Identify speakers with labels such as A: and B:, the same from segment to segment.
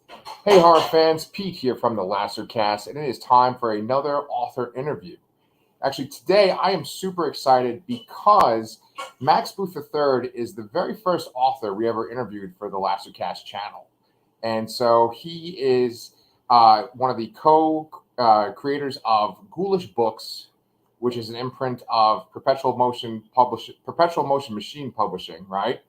A: Hey, horror fans, Pete here from the Lassercast, and it is time for another author interview. Actually, today I am super excited because Max Booth III is the very first author we ever interviewed for the Lassercast channel. And so he is one of the co creators of Ghoulish Books, which is an imprint of Perpetual Motion Machine Publishing, right?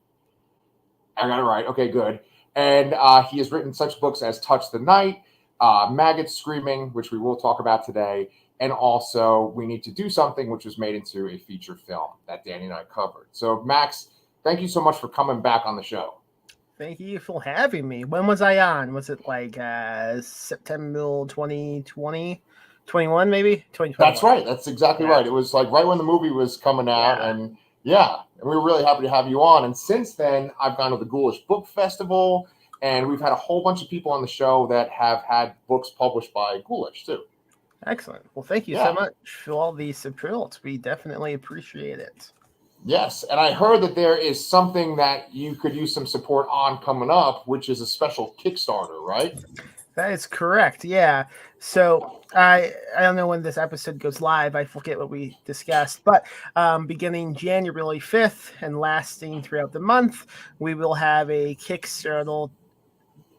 A: I got it right. Okay, good. And he has written such books as Touch the Night, Maggots Screaming, which we will talk about today, and also We Need to Do Something, which was made into a feature film that Danny and I covered. So, Max, thank you so much for coming back on the show.
B: Thank you for having me. When was I on? Was it like September 2020? 21 maybe?
A: That's
B: 2021.
A: right. That's exactly
B: Yeah.
A: right. It was like right when the movie was coming out,
B: Yeah.
A: and yeah, and we were really happy to have you on. And since then, I've gone to the Ghoulish Book Festival, and we've had a whole bunch of people on the show that have had books published by Ghoulish too.
B: Excellent. Well, thank you so
A: Yeah.
B: much for all these supports. We definitely appreciate it.
A: Yes, and I heard that there is something that you could use some support on coming up, which is a special Kickstarter, right?
B: That is correct. Yeah. So I don't know when this episode goes live. I forget what we discussed, but beginning January 5th and lasting throughout the month, we will have a Kickstarter,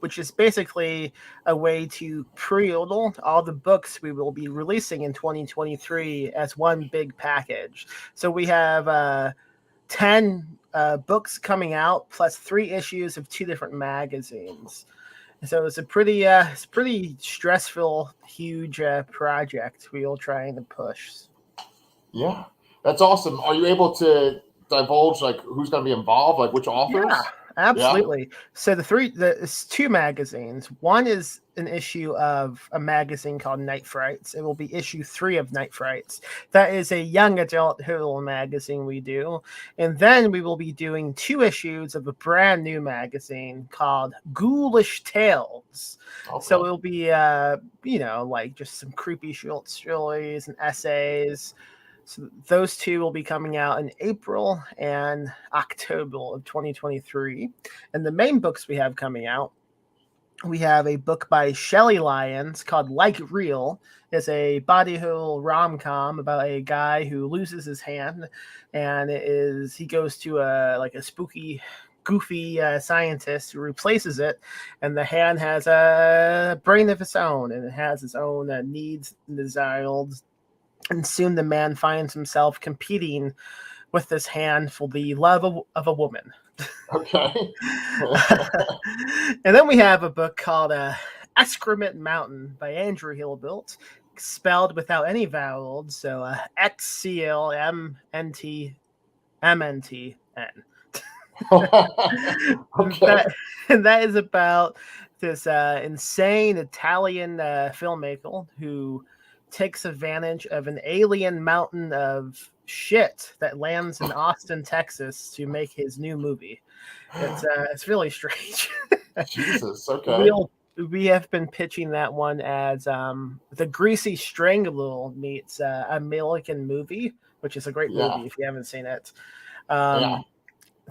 B: which is basically a way to pre-order all the books we will be releasing in 2023 as one big package. So we have 10 books coming out plus 3 issues of 2 different magazines. So it's a pretty stressful, huge project we are trying to push.
A: Yeah, that's awesome. Are you able to divulge like who's going to be involved, like which
B: Yeah,
A: authors? Yeah.
B: absolutely. So it's 2 magazines. One is an issue of a magazine called Night Frights. It will be issue 3 of Night Frights. That is a young adult horror magazine we do. And then we will be doing 2 issues of a brand new magazine called Ghoulish Tales. So
A: Okay.
B: it'll be like just some creepy short stories and essays. So those 2 will be coming out in April and October of 2023. And the main books we have coming out, we have a book by Shelley Lyons called Like Real. It's a body horror rom-com about a guy who loses his hand, and he goes to a spooky goofy scientist who replaces it, and the hand has a brain of its own, and it has its own needs and desires, and soon the man finds himself competing with this hand for the love of a woman.
A: Okay.
B: And then we have a book called Excrement Mountain by Andrew Hillbilt, spelled without any vowels, so XCLMNTMNTN.
A: Okay.
B: That is about this insane Italian filmmaker who takes advantage of an alien mountain of shit that lands in Austin, Texas, to make his new movie. It's really strange.
A: Jesus. Okay.
B: we'll we have been pitching that one as the Greasy Strangler meets American Movie, which is a great
A: Yeah.
B: movie if you haven't seen it.
A: Yeah.
B: Um,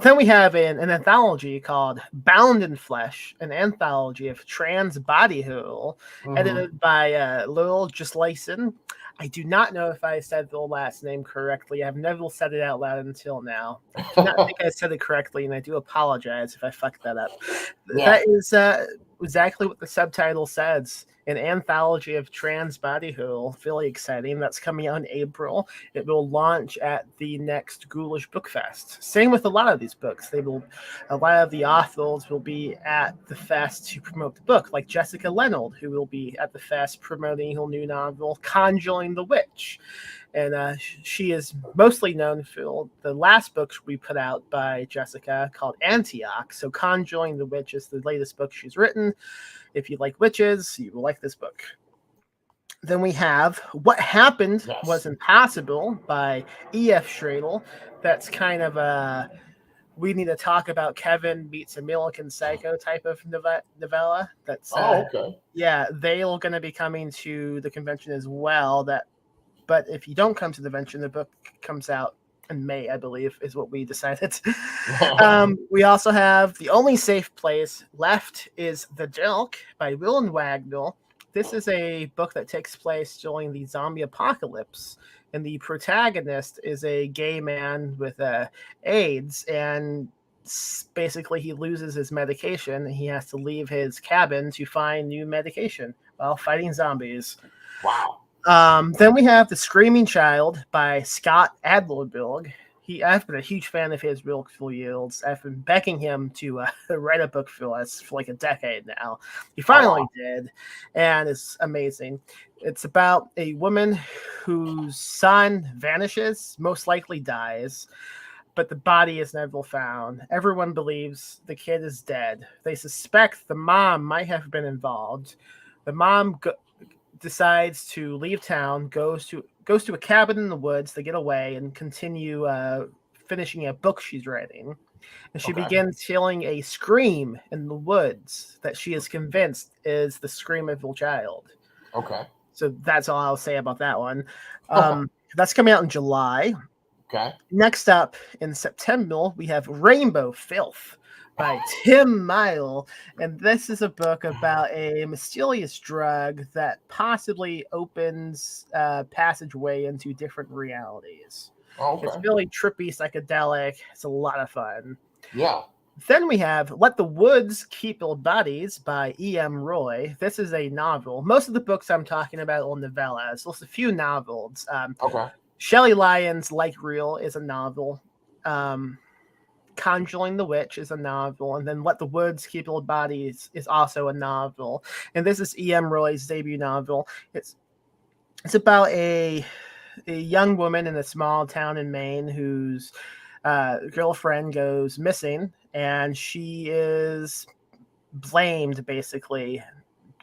B: then we have an anthology called Bound in Flesh, an anthology of trans body horror,
A: Hmm.
B: edited by Lil Gislason. I do not know if I said the last name correctly. I've never said it out loud until now. I do not think I said it correctly, and I do apologize if I fucked that up.
A: Yeah.
B: That is exactly what the subtitle says. An anthology of trans body horror. Really exciting. That's coming out in April. It will launch at the next Ghoulish Book Fest. Same with a lot of these books. A lot of the authors will be at the fest to promote the book, like Jessica Leonard, who will be at the fest promoting her new novel, Conjuring the Witch. And she is mostly known for the last book we put out by Jessica called Antioch. So Conjuring the Witch is the latest book she's written. If you like witches, you will like this book. Then we have What Happened Was
A: Yes.
B: Impossible by E.F. Stradel. That's kind of a we need to talk about Kevin meets American Psycho type of novella.
A: Oh, okay.
B: Yeah, they are going to be coming to the convention as well. But if you don't come to the convention, the book comes out in May, I believe, is what we decided. We also have The Only Safe Place Left is the Jelk by Willem Wagnall. This is a book that takes place during the zombie apocalypse, and the protagonist is a gay man with AIDS, and basically he loses his medication and he has to leave his cabin to find new medication while fighting zombies.
A: Wow.
B: Then we have The Screaming Child by Scott Adlerberg. I've been a huge fan of his book for years. I've been begging him to write a book for us for like a decade now. He finally did, and it's amazing. It's about a woman whose son vanishes, most likely dies, but the body is never found. Everyone believes the kid is dead. They suspect the mom might have been involved. The mom decides to leave town, goes to a cabin in the woods to get away and continue finishing a book she's writing. And she begins hearing a scream in the woods that she is convinced is the scream of a child.
A: Okay.
B: So that's all I'll say about that one. That's coming out in July.
A: Okay.
B: Next up in September, we have Rainbow Filth by Tim Mile. And this is a book about a mysterious drug that possibly opens passageway into different realities.
A: Okay.
B: It's really trippy, psychedelic. It's a lot of fun.
A: Yeah.
B: Then we have Let the Woods Keep Your Bodies by E.M. Roy. This is a novel. Most of the books I'm talking about are novellas. There's a few novels.
A: Okay.
B: Shelley Lyons' Like Real is a novel. Conjuring the Witch is a novel, and then Let the Woods Keep Your Bodies is also a novel. And this is E.M. Roy's debut novel. It's about a young woman in a small town in Maine whose girlfriend goes missing, and she is blamed basically,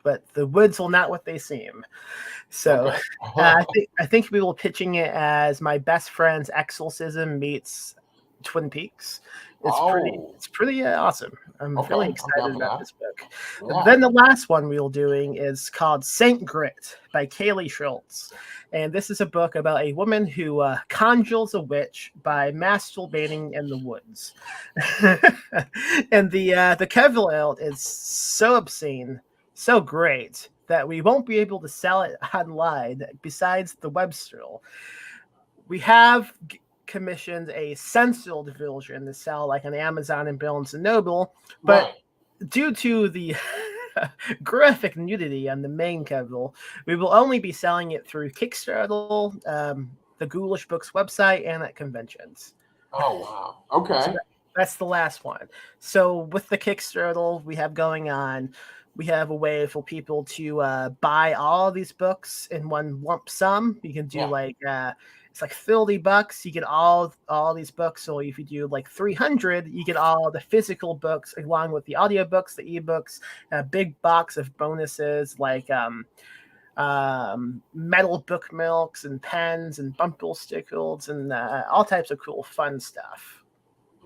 B: but the woods are not what they seem. So I think we will pitching it as My Best Friend's Exorcism meets Twin Peaks. It's pretty awesome. I'm really excited about this book. Yeah. Then the last one we're doing is called Saint Grit by Kaylee Schultz. And this is a book about a woman who conjures a witch by masturbating in the woods. And the cover art is so obscene, so great, that we won't be able to sell it online besides the web store. We have commissioned a censored version to sell like on Amazon and Barnes and Noble, but due to the graphic nudity on the main cover, we will only be selling it through Kickstarter, the Ghoulish Books website, and at conventions.
A: Oh, wow. Okay.
B: So that's the last one. So with the Kickstarter we have going on, we have a way for people to buy all of these books in one lump sum. You can do it's like $30. You get all these books. So if you do like 300, you get all the physical books along with the audiobooks, the ebooks, a big box of bonuses like metal book milks and pens and bumper stickers and all types of cool fun stuff.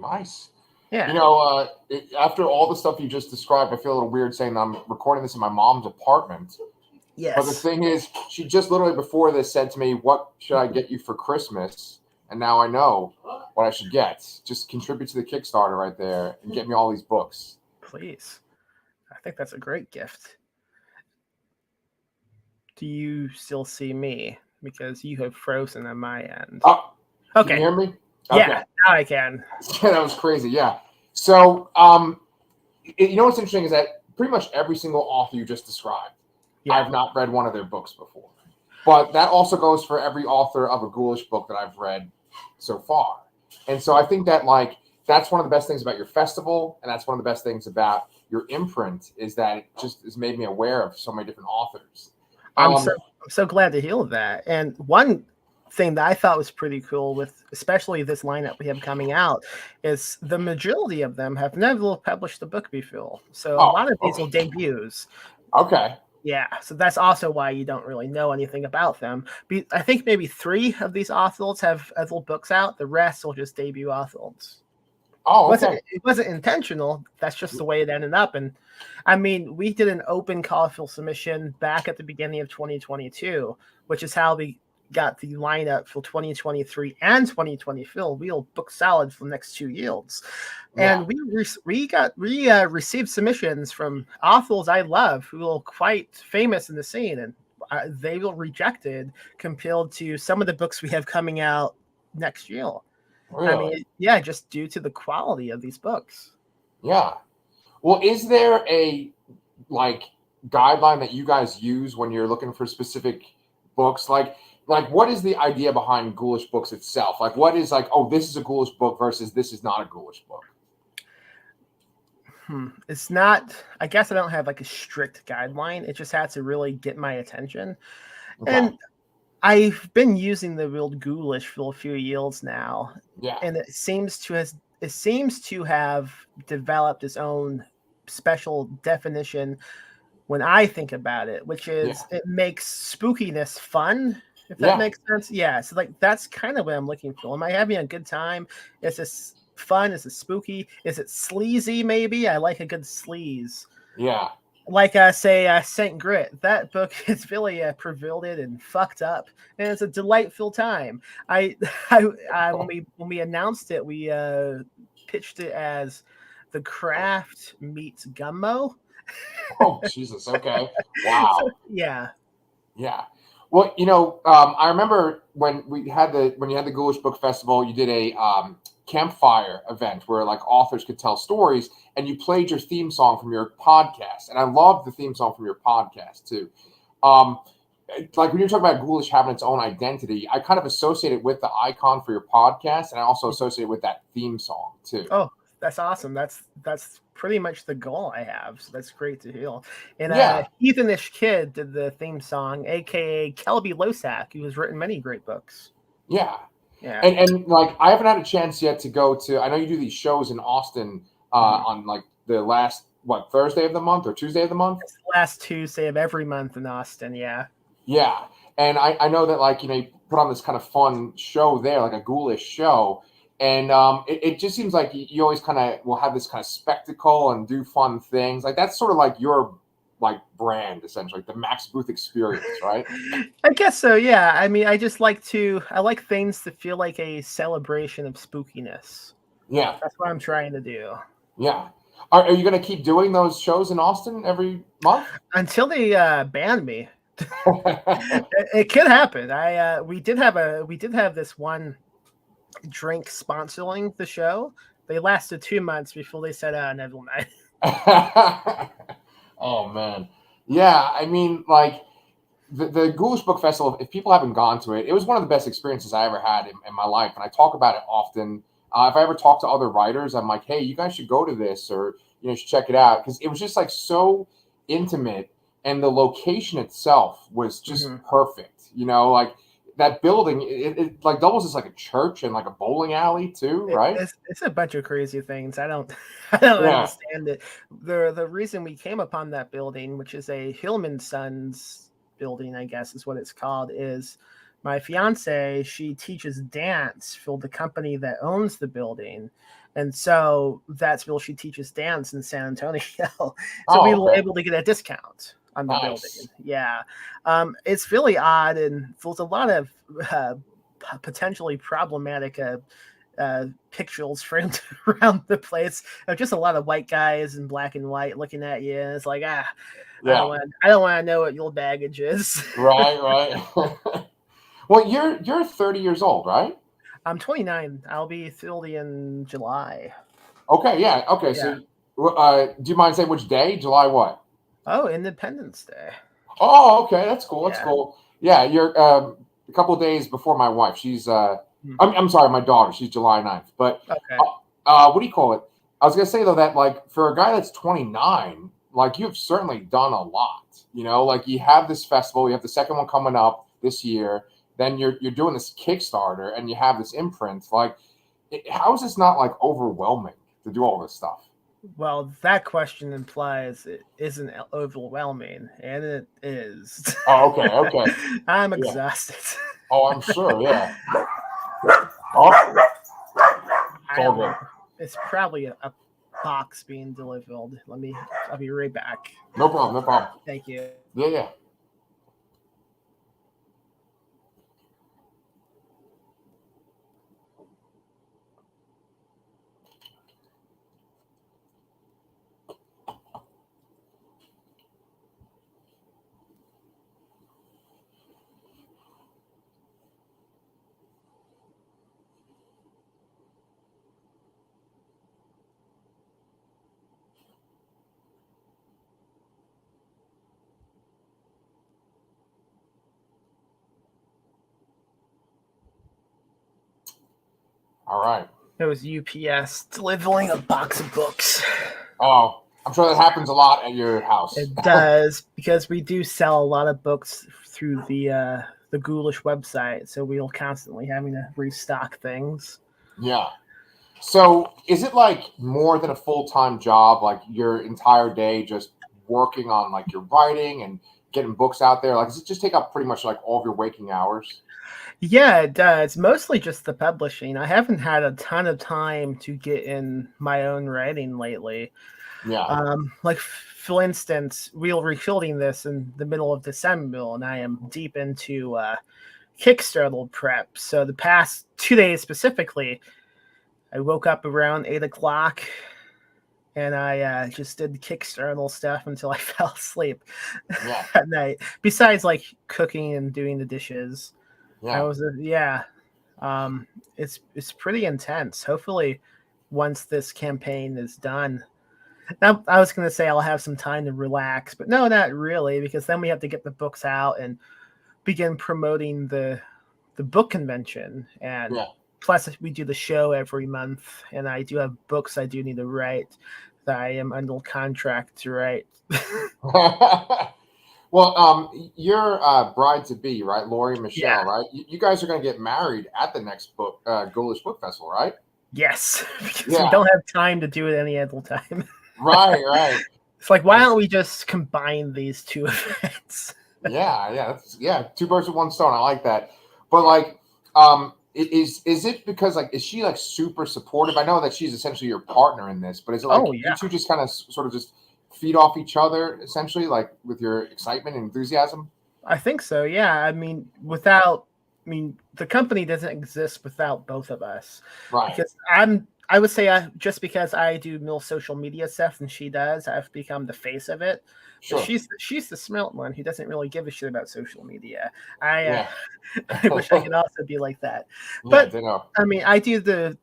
A: Nice.
B: Yeah.
A: You know, after all the stuff you just described, I feel a little weird saying that I'm recording this in my mom's apartment.
B: Yes.
A: But the thing is, she just literally before this said to me, "What should I get you for Christmas?" And now I know what I should get. Just contribute to the Kickstarter right there and get me all these books.
B: Please. I think that's a great gift. Do you still see me? Because you have frozen on my end.
A: Oh,
B: okay.
A: Can you hear me?
B: Okay. Yeah, now I can.
A: Yeah, that was crazy. Yeah. So, you know what's interesting is that pretty much every single author you just described, I've not read one of their books before. But that also goes for every author of a ghoulish book that I've read so far. And so I think that, like, that's one of the best things about your festival, and that's one of the best things about your imprint is that it just has made me aware of so many different authors.
B: I'm so glad to hear that. And one thing that I thought was pretty cool with especially this lineup we have coming out is the majority of them have never published a book before. So a lot of these are debuts.
A: Okay.
B: Yeah, so that's also why you don't really know anything about them. I think maybe 3 of these authors have other books out. The rest will just debut authors.
A: Oh, okay.
B: It wasn't intentional. That's just the way it ended up. And I mean, we did an open call for submission back at the beginning of 2022, which is how we got the lineup for 2023 and 2024 real book solid for the next 2 years.
A: Yeah.
B: And we received submissions from authors I love who are quite famous in the scene, and they were rejected compared to some of the books we have coming out next year.
A: Really?
B: I mean, yeah, just due to the quality of these books.
A: Yeah. Well, is there a like guideline that you guys use when you're looking for specific books? Like what is the idea behind ghoulish books itself? Like what is like, oh, this is a ghoulish book versus this is not a ghoulish book?
B: It's not, I guess I don't have like a strict guideline. It just had to really get my attention.
A: Okay.
B: And I've been using the word ghoulish for a few years now.
A: Yeah.
B: And it seems to have developed its own special definition when I think about it, which is it makes spookiness fun, if that makes sense. Yeah. So like that's kind of what I'm looking for. Am I having a good time? Is this fun? Is it spooky? Is it sleazy? Maybe I like a good sleaze.
A: Yeah.
B: Like say Saint Grit. That book is really perverted and fucked up, and it's a delightful time. When we announced it, we pitched it as The Craft meets Gummo.
A: Oh Jesus! Okay. Wow.
B: So, yeah.
A: Yeah. Well, I remember when you had the Ghoulish Book Festival, you did a campfire event where like authors could tell stories, and you played your theme song from your podcast, and I loved the theme song from your podcast too. Like when you're talking about ghoulish having its own identity, I kind of associate it with the icon for your podcast, and I also associate it with that theme song too.
B: Oh, that's awesome. That's pretty much the goal I have. So that's great to hear. And Heathenish Kid did the theme song, aka Kelby Losak, who has written many great books.
A: Yeah.
B: Yeah.
A: And like I haven't had a chance yet to go to, I know you do these shows in Austin on like the last Thursday of the month or Tuesday of the month?
B: It's the last Tuesday of every month in Austin, yeah.
A: Yeah. And I know that like, you put on this kind of fun show there, like a ghoulish show. And it just seems like you always kind of will have this kind of spectacle and do fun things. Like that's sort of like your like brand, essentially, like the Max Booth experience, right?
B: I guess so, yeah. I mean, I like things to feel like a celebration of spookiness.
A: Yeah.
B: That's what I'm trying to do.
A: Yeah. Are you going to keep doing those shows in Austin every month?
B: Until they ban me. It could happen. We did have this one drink sponsoring the show. They lasted 2 months before they said, never mind.
A: Oh man. Yeah. I mean, like the Ghoulish Book Festival, if people haven't gone to it, it was one of the best experiences I ever had in my life. And I talk about it often. If I ever talk to other writers, I'm like, hey, you guys should go to this, or you should check it out. Because it was just like so intimate, and the location itself was just perfect. Like that building, it like doubles as like a church and like a bowling alley too, right?
B: It's a bunch of crazy things. I don't understand it. The reason we came upon that building, which is a Hillman Sons building, I guess is what it's called, is my fiance, she teaches dance for the company that owns the building. And so that's where she teaches dance in San Antonio. So we were able to get a discount on the building. Yeah. It's really odd, and there's a lot of potentially problematic pictures framed around the place. Just a lot of white guys in black and white looking at you, and it's like, I don't want to know what your baggage is.
A: Right. Well, you're 30 years old, right?
B: I'm 29. I'll be 30 in July.
A: Okay, yeah. Okay, yeah. So do you mind saying which day? July what?
B: Oh, Independence Day.
A: Oh, okay. That's cool. That's cool. Yeah, you're a couple of days before my wife. She's I'm sorry, my daughter. She's July 9th. But what do you call it? I was gonna say though that like for a guy that's 29, like you've certainly done a lot. Like you have this festival, you have the second one coming up this year. Then you're doing this Kickstarter, and you have this imprint. Like, how is this not like overwhelming to do all this stuff?
B: Well, that question implies it isn't overwhelming, and it is.
A: Oh, okay.
B: I'm exhausted.
A: Oh, I'm sure. Yeah. Oh,
B: it's probably a box being delivered. I'll be right back.
A: No problem.
B: Thank you.
A: Yeah. All right.
B: It was UPS delivering a box of books.
A: Oh, I'm sure that happens a lot at your house.
B: It does, because we do sell a lot of books through the Ghoulish website, so we'll constantly having to restock things.
A: Yeah. So is it like more than a full-time job, like your entire day just working on like your writing and getting books out there? Like, does it just take up pretty much like all of your waking hours?
B: Yeah, it does. Mostly just the publishing. I haven't had a ton of time to get in my own writing lately.
A: Yeah.
B: Like for instance, we'll be filming this in the middle of December, and I am deep into Kickstarter prep. So the past 2 days specifically, I woke up around 8 o'clock, and I just did the Kickstarter stuff until I fell asleep
A: Yeah.
B: at night. Besides, like cooking and doing the dishes, I
A: Yeah.
B: was it's pretty intense. Hopefully, once this campaign is done, now, I was going to say I'll have some time to relax, but no, not really, because then we have to get the books out and begin promoting the book convention. And
A: Yeah.
B: plus, we do the show every month, and I do have books I do need to write that I am under contract to write.
A: Well, your bride to be, right, Lori and Michelle,
B: Yeah.
A: right? You guys are going to get married at the next Ghoulish Book Festival, right?
B: Yes, because we
A: Yeah.
B: don't have time to do it any other time.
A: Right. Right.
B: It's like, why don't we just combine these two events?
A: Yeah. Two birds with one stone. I like that. But like, is it because like is she like super supportive? I know that she's essentially your partner in this, but is it like
B: Oh, yeah.
A: you two just kind of sort of just feed off each other essentially, like with your excitement and enthusiasm?
B: I think so. Yeah. I mean, the company doesn't exist without both of us.
A: Right.
B: Because I would say just because I do more social media stuff than she does, I've become the face of it. But
A: Sure.
B: she's the smart one who doesn't really give a shit about social media. I
A: Yeah.
B: I wish I could also be like that.
A: Yeah.
B: But
A: Ditto.
B: I mean, I do the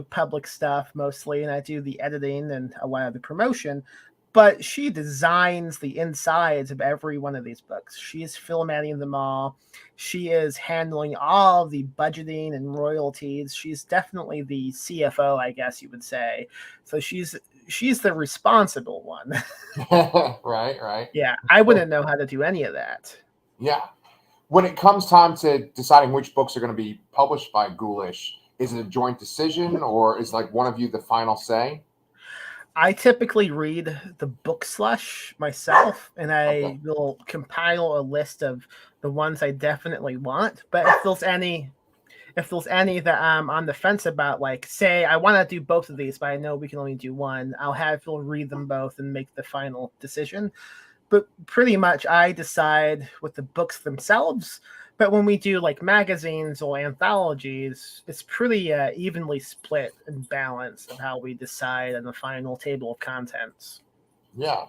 B: public stuff mostly, and I do the editing and a lot of the promotion. But she designs the insides of every one of these books. She's filmating them all. She is handling all the budgeting and royalties. She's definitely the CFO, I guess you would say. So she's the responsible one.
A: Right. Right.
B: Yeah, I wouldn't know how to do any of that.
A: Yeah. When it comes time to deciding which books are going to be published by Ghoulish, is it a joint decision or is like one of you the final say?
B: I typically read the book slush myself, and I
A: Okay.
B: will compile a list of the ones I definitely want. But if there's any that I'm on the fence about, like say I want to do both of these, but I know we can only do one, I'll have Phil read them both and make the final decision. But pretty much I decide with the books themselves. But when we do like magazines or anthologies, it's pretty evenly split and balanced of how we decide on the final table of contents.
A: Yeah.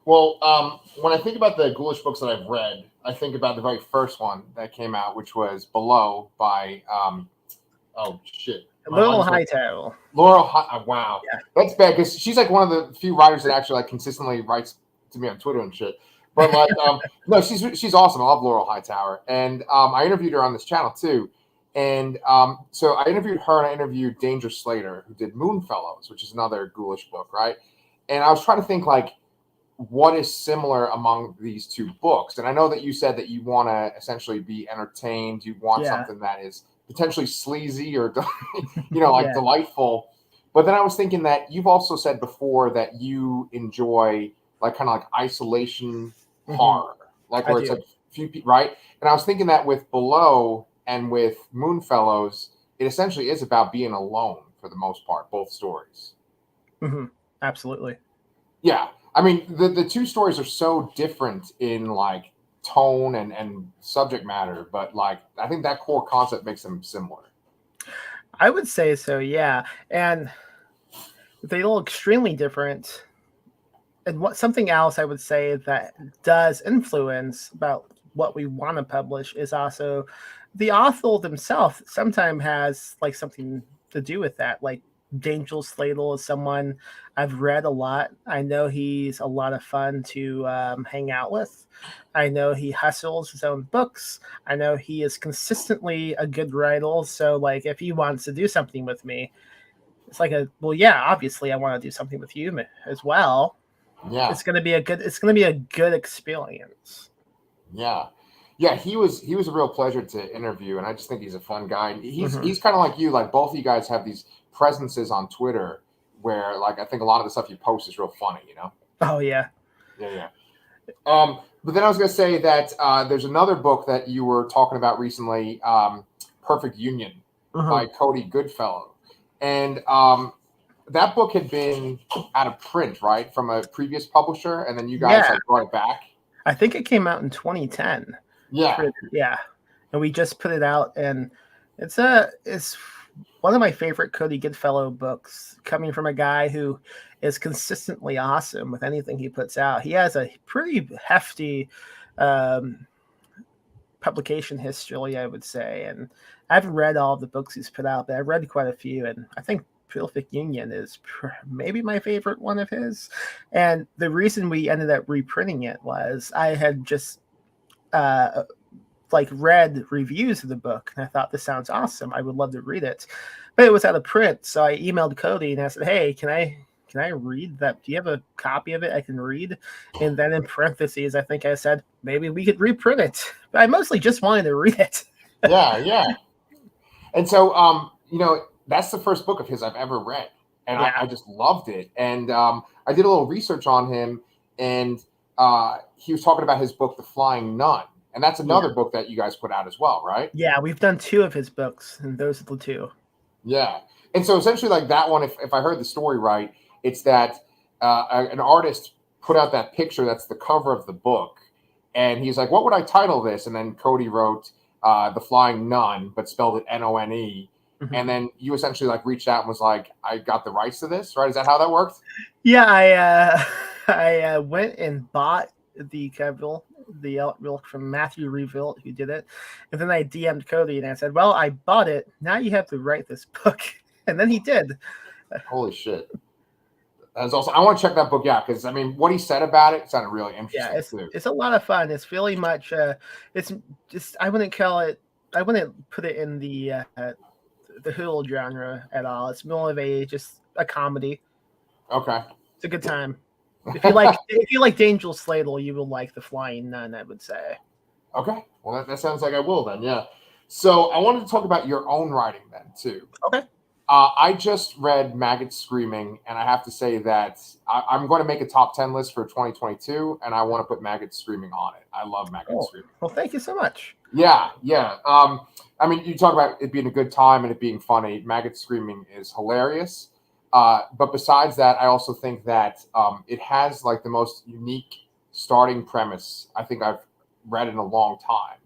A: Well, when I think about the Ghoulish books that I've read, I think about the very first one that came out, which was Below by, oh shit.
B: Little Hightail.
A: Wow.
B: Yeah.
A: That's bad because she's like one of the few writers that actually like consistently writes to me on Twitter and shit. But like, no, she's awesome. I love Laurel Hightower, and I interviewed her on this channel too. And so I interviewed her, and I interviewed Danger Slater, who did Moonfellows, which is another Ghoulish book, right? And I was trying to think like what is similar among these two books. And I know that you said that you want to essentially be entertained. You want something that is potentially sleazy or like delightful. But then I was thinking that you've also said before that you enjoy like kind of like isolation horror, like where it's like few people, right? And I was thinking that with Below and with Moonfellows, it essentially is about being alone for the most part, both stories.
B: Mm-hmm. Absolutely.
A: Yeah. I mean, the two stories are so different in like tone and subject matter, but like I think that core concept makes them similar.
B: I would say so, yeah. And they look extremely different. And something else I would say that does influence about what we want to publish is also the author themselves sometimes has like something to do with that. Like Dangel Sladle is someone I've read a lot. I know he's a lot of fun to hang out with. I know he hustles his own books. I know he is consistently a good writer. So, like, if he wants to do something with me, it's like well, yeah, obviously I want to do something with you as well.
A: Yeah.
B: It's gonna be a good experience.
A: Yeah. Yeah, he was a real pleasure to interview, and I just think he's a fun guy. He's
B: Mhm.
A: he's kind of like you, like both of you guys have these presences on Twitter where, like, I think a lot of the stuff you post is real funny, you know?
B: Oh yeah.
A: Yeah. But then I was gonna say that there's another book that you were talking about recently, Perfect Union by
B: Mhm.
A: Cody Goodfellow, and that book had been out of print, right, from a previous publisher, and then you guys
B: Yeah,
A: like brought it back.
B: I think it came out in 2010.
A: Yeah.
B: Yeah, and we just put it out, and it's one of my favorite Cody Goodfellow books, coming from a guy who is consistently awesome with anything he puts out. He has a pretty hefty um, publication history, I would say, and I haven't read all of the books he's put out, but I've read quite a few, and I think Perfect Union is maybe my favorite one of his. And the reason we ended up reprinting it was I had just uh, like read reviews of the book, and I thought this sounds awesome. I would love to read it, but it was out of print. So I emailed Cody and I said, "Hey, can I read that? Do you have a copy of it I can read?" And then in parentheses, I think I said maybe we could reprint it. But I mostly just wanted to read it.
A: Yeah. And so, that's the first book of his I've ever read, and
B: Yeah,
A: I just loved it. And I did a little research on him, and he was talking about his book, The Flying Nun, and that's
B: yeah,
A: another book that you guys put out as well, right?
B: yeah. We've done two of his books, and those are the two.
A: Yeah. And so essentially, like that one, if I heard the story right, it's that an artist put out that picture that's the cover of the book, and he's like, "What would I title this?" And then Cody wrote "The Flying Nun," but spelled it None. And
B: Mhm.
A: then you essentially like reached out and was like, "I got the rights to this, right?" Is that how that worked?
B: Yeah, I went and bought the cover, the artwork from Matthew Reveal, who did it, and then I DM'd Cody and I said, "Well, I bought it. Now you have to write this book," and then he did.
A: Holy shit! That's also I want to check that book out because I mean, what he said about it sounded really
B: Yeah,
A: interesting too.
B: it's a lot of fun. It's really much. It's just I wouldn't call it. I wouldn't put it in the Hool genre at all. It's more of a just a comedy.
A: Okay.
B: It's a good time. If you like Angel Sladle, you will like The Flying Nun, I would say.
A: Okay. Well, that sounds like I will then. Yeah. So I wanted to talk about your own writing then too.
B: Okay.
A: I just read Maggots Screaming, and I have to say that I'm going to make a top 10 list for 2022, and I want to put Maggots Screaming on it. I love Maggots
B: Oh,
A: Screaming.
B: well, thank you so much.
A: Yeah. I mean, you talk about it being a good time and it being funny. Maggots Screaming is hilarious. But besides that, I also think that it has like the most unique starting premise I think I've read in a long time.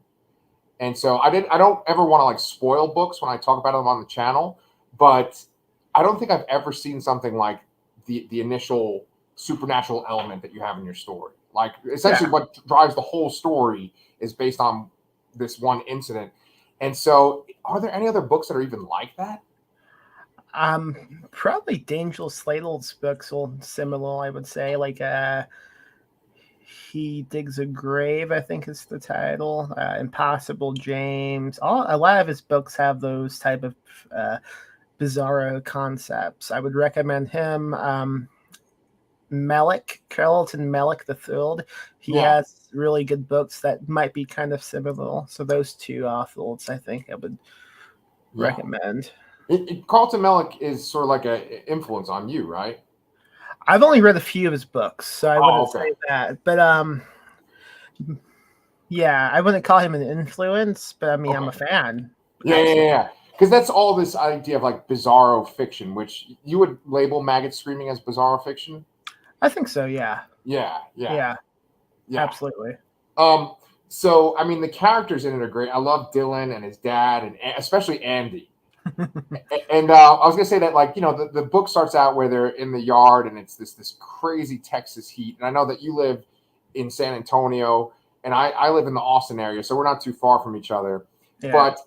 A: And so I don't ever want to like spoil books when I talk about them on the channel, but I don't think I've ever seen something like the initial supernatural element that you have in your story. Like essentially
B: Yeah.
A: what drives the whole story is based on this one incident. And so are there any other books that are even like that?
B: Probably Dangel Sladle's books will similar, I would say. Like He Digs a Grave, I think is the title. Impossible James. A lot of his books have those type of uh, bizarro concepts. I would recommend him. Carlton Melick the Third. He
A: Yeah.
B: has really good books that might be kind of similar. So those two authors, I think I would
A: Yeah.
B: recommend.
A: Carlton Melick is sort of like a influence on you, right?
B: I've only read a few of his books, so I
A: Oh,
B: wouldn't
A: okay.
B: say that. But yeah, I wouldn't call him an influence, but I mean, I'm a
A: Okay.
B: fan. Absolutely.
A: Yeah. Because that's all this idea of like bizarro fiction, which you would label Maggot Screaming as bizarro fiction.
B: I think so. Yeah.
A: Yeah.
B: Yeah.
A: Yeah.
B: Absolutely.
A: Um, so I mean, the characters in it are great. I love Dylan and his dad, and especially Andy. And I was gonna say that, like, the book starts out where they're in the yard, and it's this crazy Texas heat. And I know that you live in San Antonio, and I live in the Austin area, so we're not too far from each other.
B: Yeah.
A: But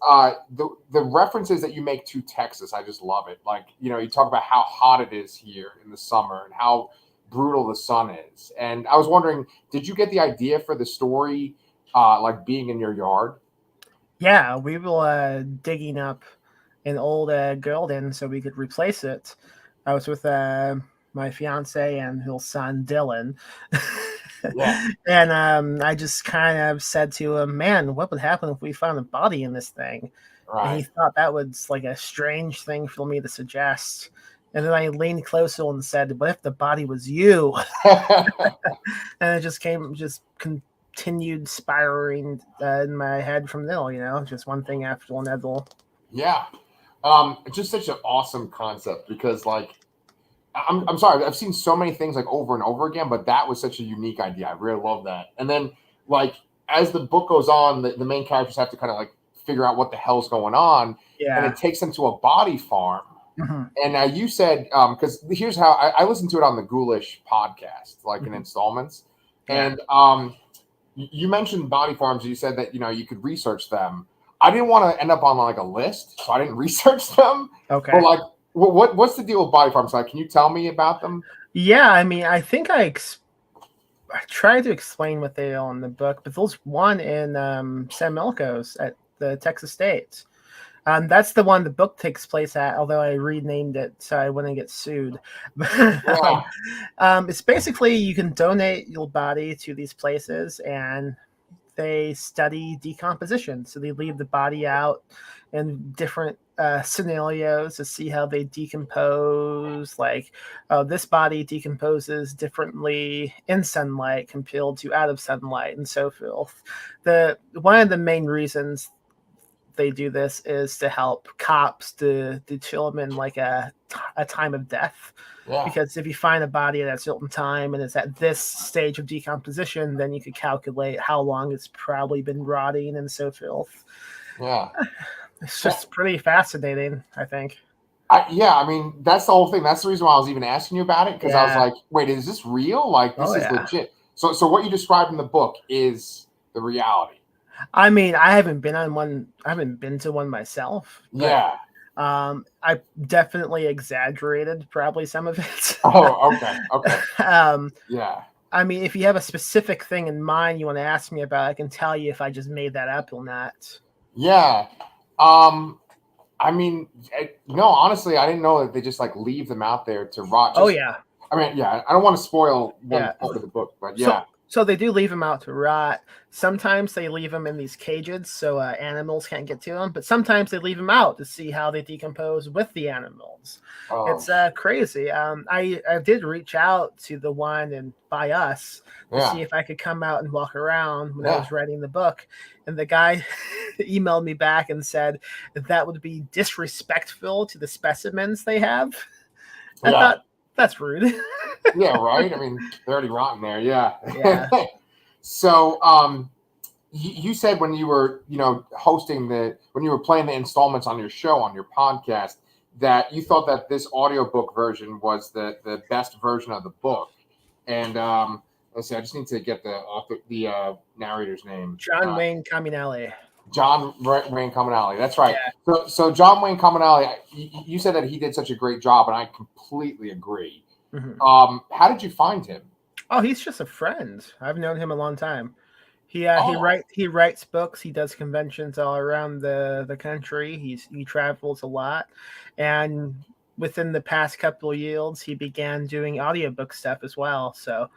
A: the references that you make to Texas, I just love it. Like, you talk about how hot it is here in the summer and how brutal the sun is. And I was wondering, did you get the idea for the story, like being in your yard?
B: Yeah, we were digging up an old Gildan so we could replace it. I was with my fiance and her son Dylan,
A: Yeah,
B: and I just kind of said to him, "Man, what would happen if we found a body in this thing?" And he
A: right.
B: thought that was like a strange thing for me to suggest. And then I leaned closer and said, "What if the body was you?" And it just continued spiraling in my head from there. Just one thing after another.
A: Yeah. It's just such an awesome concept because, like, I'm sorry, I've seen so many things like over and over again, but that was such a unique idea. I really love that. And then, like, as the book goes on, the main characters have to kind of like figure out what the hell's going on, and
B: Yeah.
A: it takes them to a body farm.
B: Mhm.
A: And now you said, because here's how I listened to it on the Ghoulish podcast, like in
B: Mhm.
A: installments,
B: Yeah.
A: and you mentioned body farms. You said that you could research them. I didn't want to end up on like a list, so I didn't research them. But
B: Okay.
A: like, what's the deal with body farms? Like, can you tell me about them?
B: Yeah, I mean, I think I tried to explain what they are in the book, but there's one in San Marcos at the Texas State. That's the one the book takes place at, although I renamed it so I wouldn't get sued.
A: Yeah,
B: It's basically you can donate your body to these places and they study decomposition. So they leave the body out in different scenarios to see how they decompose. Like, this body decomposes differently in sunlight compared to out of sunlight, and so forth. The one of the main reasons they do this is to help cops to determine like a time of death,
A: yeah,
B: because if you find a body at a certain time and it's at this stage of decomposition, then you could calculate how long it's probably been rotting and so forth.
A: yeah.
B: It's just pretty fascinating, I think.
A: Yeah, I mean, that's the whole thing. That's the reason why I was even asking you about it because I was
B: Yeah.
A: like, wait, is this real? Like, this
B: Oh
A: is
B: yeah.
A: legit. So what you described in the book is the reality.
B: I mean, I haven't been on one. I haven't been to one myself, but
A: Yeah.
B: I definitely exaggerated probably some of it.
A: Oh, okay, okay.
B: um,
A: Yeah.
B: I mean, if you have a specific thing in mind you want to ask me about, I can tell you if I just made that up or not.
A: Yeah. Um, I mean, no, honestly, I didn't know that they just like leave them out there to rot.
B: Oh
A: Just,
B: yeah,
A: I mean, yeah, I don't want to spoil one
B: yeah.
A: part of the book, but
B: So
A: yeah,
B: so they do leave them out to rot. Sometimes they leave them in these cages so animals can't get to them, but sometimes they leave them out to see how they decompose with the animals.
A: oh,
B: It's crazy. I did reach out to the one and by us to
A: yeah,
B: see if I could come out and walk around when I
A: yeah,
B: was writing the book, and the guy emailed me back and said that would be disrespectful to the specimens they have. I
A: yeah,
B: thought that's rude.
A: yeah, right. I mean, they're already rotten there. Yeah.
B: Yeah.
A: So, you said when you were, hosting when you were playing the installments on your show, on your podcast, that you thought that this audiobook version was the best version of the book. And let's see, I just need to get the author, the narrator's name.
B: John Wayne Caminelli.
A: John Wayne Caminelli. That's right.
B: Yeah.
A: So John Wayne Caminelli, you said that he did such a great job, and I completely agree.
B: Mhm.
A: How did you find him?
B: Oh, he's just a friend. I've known him a long time. He
A: Oh,
B: he writes books. He does conventions all around the country. He travels a lot, and within the past couple of years, he began doing audiobook stuff as well. So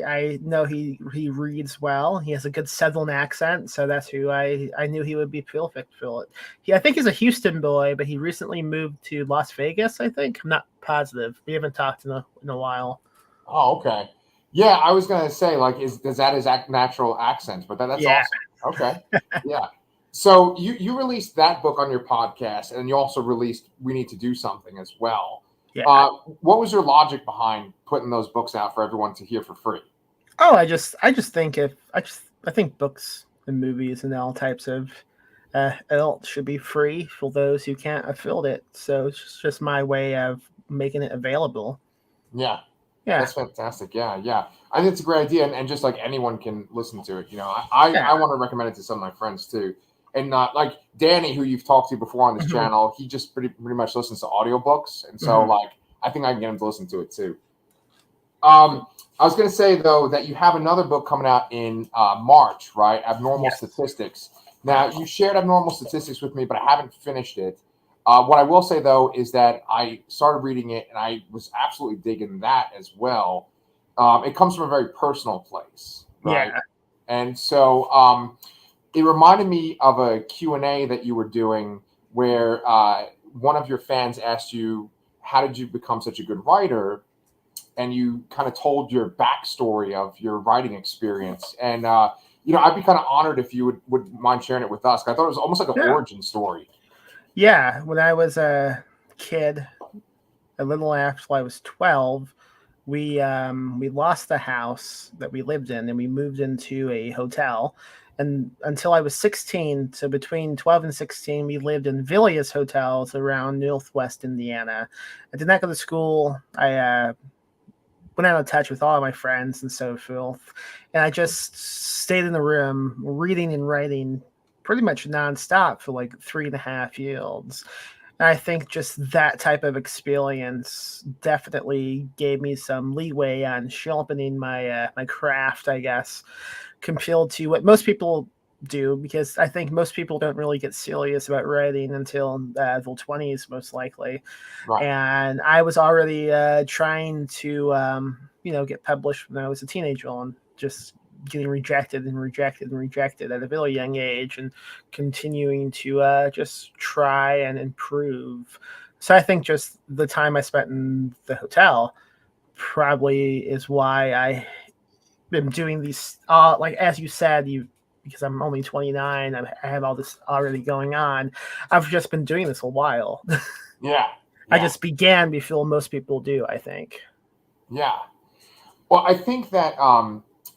B: I know he reads well. He has a good Southern accent, so that's who I knew he would be perfect for it. I think he's a Houston boy, but he recently moved to Las Vegas. I think I'm not positive. We haven't talked in a while.
A: oh, okay. Yeah, I was gonna say, like, is that his natural accent? But that's
B: Yeah,
A: awesome. Okay, yeah. So you released that book on your podcast, and you also released We Need to Do Something as well.
B: yeah.
A: What was your logic behind putting those books out for everyone to hear for free?
B: Oh, I just think I think books and movies and all types of adult should be free for those who can't afford it. So it's just my way of making it available.
A: Yeah,
B: Yeah,
A: that's fantastic. Yeah, yeah. I think it's a great idea, and just like anyone can listen to it. I
B: yeah.
A: want to recommend it to some of my friends too. and not like Danny, who you've talked to before on this
B: Mhm.
A: channel. He just pretty much listens to audiobooks, and so like I think I can get him to listen to it too. I was going to say though that you have another book coming out in March, right? Abnormal
B: Yes.
A: Statistics. Now you shared Abnormal Statistics with me, but I haven't finished it. What I will say though is that I started reading it and I was absolutely digging that as well. It comes from a very personal place, right?
B: Yeah.
A: And so it reminded me of a Q&A that you were doing where one of your fans asked you, how did you become such a good writer? And you kind of told your backstory of your writing experience. And, I'd be kind of honored if you would mind sharing it with us. I thought it was almost like an origin story.
B: Yeah. When I was a kid, a little after I was 12, we lost the house that we lived in and we moved into a hotel. And until I was 16, so between 12 and 16, we lived in Villiers hotels around Northwest Indiana. I did not go to school. I went out of touch with all of my friends and so forth. And I just stayed in the room reading and writing pretty much nonstop for like 3.5 years. And I think just that type of experience definitely gave me some leeway on sharpening my my craft, I guess, compared to what most people do, because I think most people don't really get serious about writing until their 20s, most likely.
A: Right.
B: And I was already trying to, get published when I was a teenager, and just getting rejected and rejected and rejected at a very young age, and continuing to just try and improve. So I think just the time I spent in the hotel probably is why I am doing these. Like as you said, because I'm only 29, I have all this already going on. I've just been doing this a while.
A: Yeah.
B: I just began before most people do, I think.
A: Yeah. Well, I think that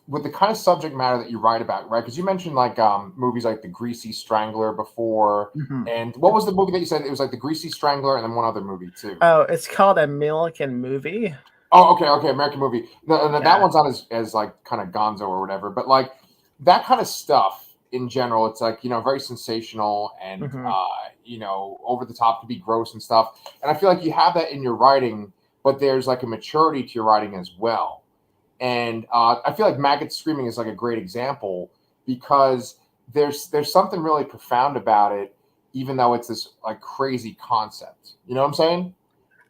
A: with the kind of subject matter that you write about, right? Because you mentioned like movies like The Greasy Strangler before. And what was the movie that you said? It was like The Greasy Strangler and then one other movie too.
B: Oh, it's called American Movie.
A: Oh, okay, American Movie. No, that one's not as like kind of gonzo or whatever, but like that kind of stuff in general, it's like, very sensational and, over the top, to be gross and stuff. And I feel like you have that in your writing, but there's like a maturity to your writing as well. And I feel like Maggots Screaming is like a great example because there's something really profound about it, even though it's this like crazy concept. You know what I'm saying?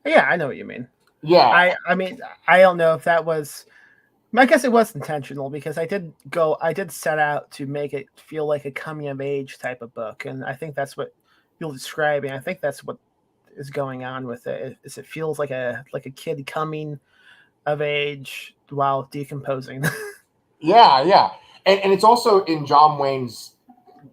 B: Yeah, I know what you mean.
A: Yeah.
B: I mean, I don't know if that was. I guess it was intentional, because I did set out to make it feel like a coming of age type of book, and I think that's what you're describing. I think that's what is going on with it. Is it feels like a kid coming of age while decomposing.
A: Yeah. And it's also in John Wayne's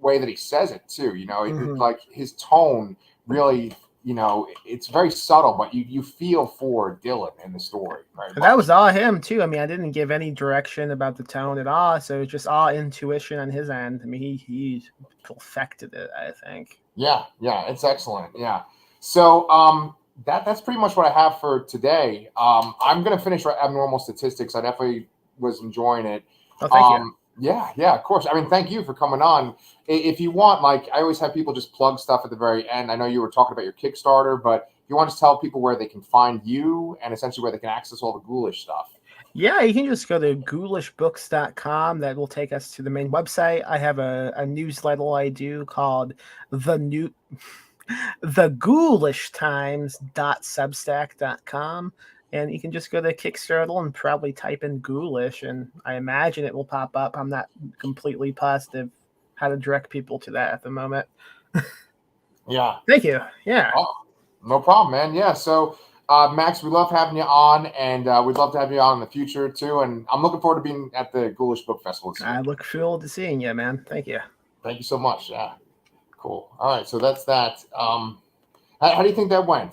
A: way that he says it too. It, like his tone really, it's very subtle, but you feel for Dylan in the story. Right?
B: That was all him too. I mean, I didn't give any direction about the tone at all, so it's just all intuition on his end. I mean, he perfected it, I think.
A: Yeah, it's excellent. Yeah. So that's pretty much what I have for today. I'm gonna finish Abnormal Statistics. I definitely was enjoying it.
B: Oh, thank you.
A: Yeah, of course. I mean, thank you for coming on. If you want, like, I always have people just plug stuff at the very end. I know you were talking about your Kickstarter, but if you want to tell people where they can find you and essentially where they can access all the Ghoulish stuff.
B: Yeah, you can just go to ghoulishbooks.com. That will take us to the main website. I have a newsletter I do called the ghoulishtimes.substack.com. And you can just go to Kickstarter and probably type in Ghoulish, and I imagine it will pop up. I'm not completely positive how to direct people to that at the moment.
A: Yeah.
B: Thank you. Yeah.
A: Oh, no problem, man. Yeah. So, Max, we love having you on, and we'd love to have you on in the future too. And I'm looking forward to being at the Ghoulish Book Festival this year.
B: I look forward to seeing you, man. Thank you.
A: Thank you so much. Yeah. Cool. All right. So that's that. How do you think that went?